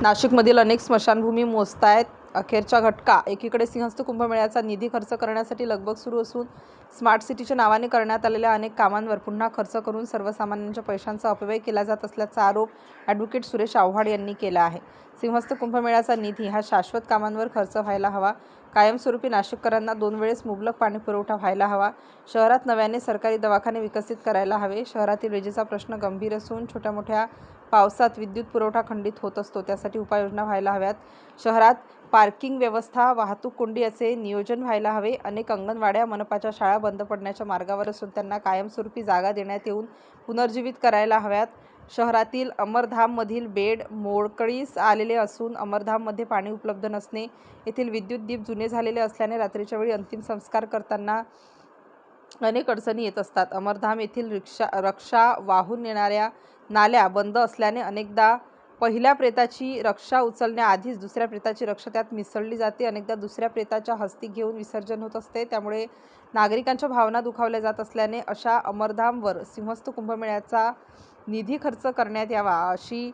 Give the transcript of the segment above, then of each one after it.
नाशिकमधील अनेक स्मशानभूमी मोजतायत अखेरचा घटका। एकीकडे सिंहस्थ कुंभमेळ्याचा निधी खर्च करण्यासाठी लगबग सुरू असून स्मार्ट सिटीच्या नावाने करण्यात आलेल्या अनेक कामांवर पुन्हा खर्च करून सर्वसामान्यांच्या पैशांचा अपव्यय केला जात असल्याचा आरोप ॲडव्होकेट सुरेश आव्हाड यांनी केला आहे। सिंहस्थ कुंभमेळ्याचा निधी हा शाश्वत कामांवर खर्च व्हायला हवा, कायमस्वरूपी नाशिककरांना 2 वेळेस मुबलक पाणीपुरवठा व्हायला हवा, शहरात नव्याने सरकारी दवाखाने विकसित करायला हवे, शहरातील विजेचा प्रश्न गंभीर असून छोट्या मोठ्या पावसात विद्युत पुरवठा खंडित होत असतो, त्यासाठी उपाययोजना व्हायला हव्यात, शहरात पार्किंग व्यवस्था, वाहतूक कोंडी याचे नियोजन व्हायला हवे, अनेक अंगणवाड्या, मनपाच्या शाळा बंद पडण्याच्या मार्गावर असून त्यांना कायमस्वरूपी जागा देण्यात येऊन पुनर्जीवित करायला हव्यात, शहरातील अमरधाममधील बेड मोडकळीस आलेले असून अमरधाममध्ये पाणी उपलब्ध नसणे, येथील विद्युत दीप जुने झालेले असल्याने रात्रीच्या वेळी अंतिम संस्कार करताना अनेक अडचणी येत असतात, अमरधाम येथील रक्षा वाहून नेणाऱ्या नाल्या बंद असल्याने अनेकदा पहिल्या प्रेताची रक्षा उचलण्याआधीच दुसऱ्या प्रेताची रक्षा त्यात मिसळली जाते, अनेकदा दुसऱ्या प्रेताच्या हस्ती घेऊन विसर्जन होत असते, त्यामुळे नागरिकांच्या भावना दुखावल्या जात असल्याने अशा अमरधामवर सिंहस्थ कुंभमेळ्याचा निधी खर्च करण्यात यावा, अशी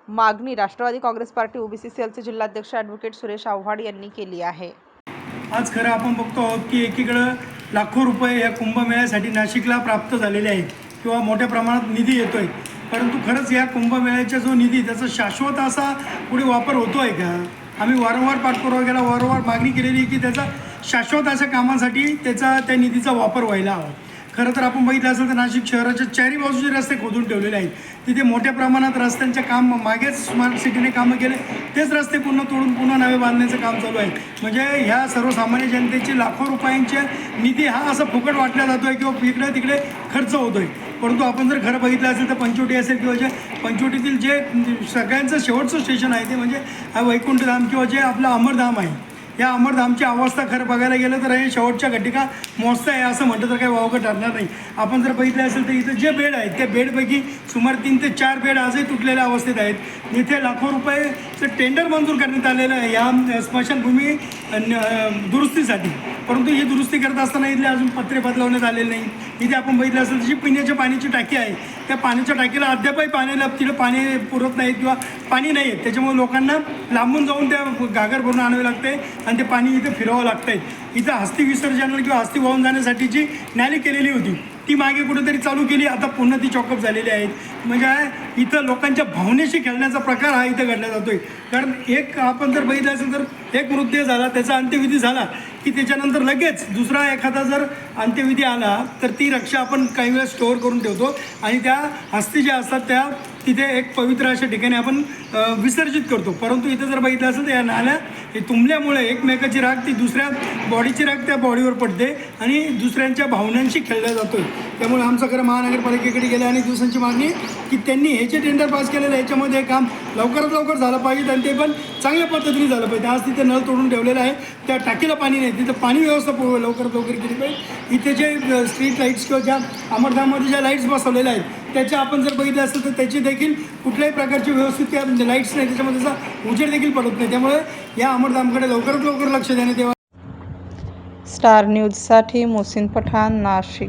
मागणी राष्ट्रवादी काँग्रेस पार्टी ओबीसी सेलचे जिल्हाध्यक्ष ॲडव्होकेट सुरेश आव्हाड यांनी केली आहे। आज खरं आपण बघतो आहोत की एकीकडं लाखो रुपये या कुंभमेळ्यासाठी नाशिकला प्राप्त झालेले आहेत किंवा मोठ्या प्रमाणात निधी येतोय, परंतु खरंच या कुंभमेळ्याचा जो निधी त्याचा शाश्वत असा पुढे वापर होतो आहे का? आम्ही वारंवार पाठपुरावा केला, वारंवार मागणी केलेली की त्याचा शाश्वत अशा कामासाठी त्या निधीचा वापर व्हायला हवा। खरं तर आपण बघितलं असेल तर नाशिक शहराच्या चारी बाजूचे रस्ते खोदून ठेवलेले आहेत, तिथे मोठ्या प्रमाणात रस्त्यांचे काम मागेच स्मार्ट सिटीने कामं केले, तेच रस्ते पुन्हा तोडून पुन्हा नवे बांधण्याचं काम चालू आहे। म्हणजे ह्या सर्वसामान्य जनतेचे लाखो रुपयांचे निधी हा असा फुकट वाटला जातो आहे किंवा इकडे तिकडे खर्च होतो आहे, परंतु आपण जर खरं बघितलं असेल तर पंचवटी असेल किंवा जे पंचवटीतील जे सगळ्यांचं शेवटचं स्टेशन आहे ते म्हणजे वैकुंठधाम किंवा जे आपलं अमरधाम आहे, या अमरधामची अवस्था खरं बघायला गेलं तर हे शेवटच्या घटिका मोजता आहे असं म्हटलं तर काही वावगं ठरणार नाही। आपण जर बघितलं असेल तर इथं जे बेड आहेत त्या बेडपैकी सुमारे 3 ते 4 बेड आजही तुटलेल्या अवस्थेत आहेत, इथे लाखो रुपयेचं टेंडर मंजूर करण्यात आलेलं आहे या स्मशानभूमी दुरुस्तीसाठी, परंतु ही दुरुस्ती करत असताना इथले अजून पत्रे बदलवण्यात आलेले नाही। इथे आपण बघितलं असेल जी पिण्याच्या पाण्याची टाकी आहे त्या पाण्याच्या टाकीला अद्यापही पाण्याला तिथं पाणी पुरत नाहीत किंवा पाणी नाही आहे, त्याच्यामुळे लोकांना लांबून जाऊन त्या घागर भरून आणावे लागते आणि ते पाणी इथे फिरवावं लागतं आहे। इथं हस्ती विसर्जन किंवा हस्ती वाहून जाण्यासाठीची नाली केलेली होती ती मागे कुठेतरी चालू केली, आता पुन्हा ती चॉकअप झालेली आहेत। म्हणजे इथं लोकांच्या भावनेशी खेळण्याचा प्रकार हा इथं घडला जातो आहे, कारण एक आपण जर बघितलं असेल तर एक मृतदेह झाला, त्याचा अंत्यविधी झाला की त्याच्यानंतर लगेच दुसरा एखादा जर अंत्यविधी आला तर ती रक्षा आपण काही वेळेस स्टोअर करून ठेवतो आणि त्या हस्ती ज्या असतात त्या तिथे एक पवित्र अशा ठिकाणी आपण विसर्जित करतो, परंतु इथं जर बघितलं असेल तर या नाल्या हे तुंबल्यामुळे एकमेकाची राग ती दुसऱ्या बॉडीची राग त्या बॉडीवर पडते आणि दुसऱ्यांच्या भावनांशी खेळला जातो आहे। त्यामुळे आमचं खरं महानगरपालिकेकडे गेले आणि दिवसांची मागणी की त्यांनी हे जे टेंडर पास केलेलं आहे याच्यामध्ये काम लवकरात लवकर झालं पाहिजे आणि ते पण चांगल्या पद्धतीने झालं पाहिजे। आज तिथे नळ तोडून ठेवलेलं आहे, त्या टाकीला पाणी नाही, तिथं पाणी व्यवस्था लवकरात लवकर केली पाहिजे। इथे जे स्ट्रीट लाईट्स किंवा ज्या अमरधाममध्ये ज्या लाईट्स बसवलेल्या आहेत त्याच्या आपण जर बघितलं असेल तर त्याची देखील कुठल्याही प्रकारची व्यवस्थित त्या लाईट्स नाही, त्याच्यामध्ये त्याचा उजेड देखील पडत नाही, त्यामुळे या अमरधामकडे लवकरात लवकर लक्ष देण्यात यावं। स्टार न्यूजसाठी मोहसिन पठाण, नाशिक।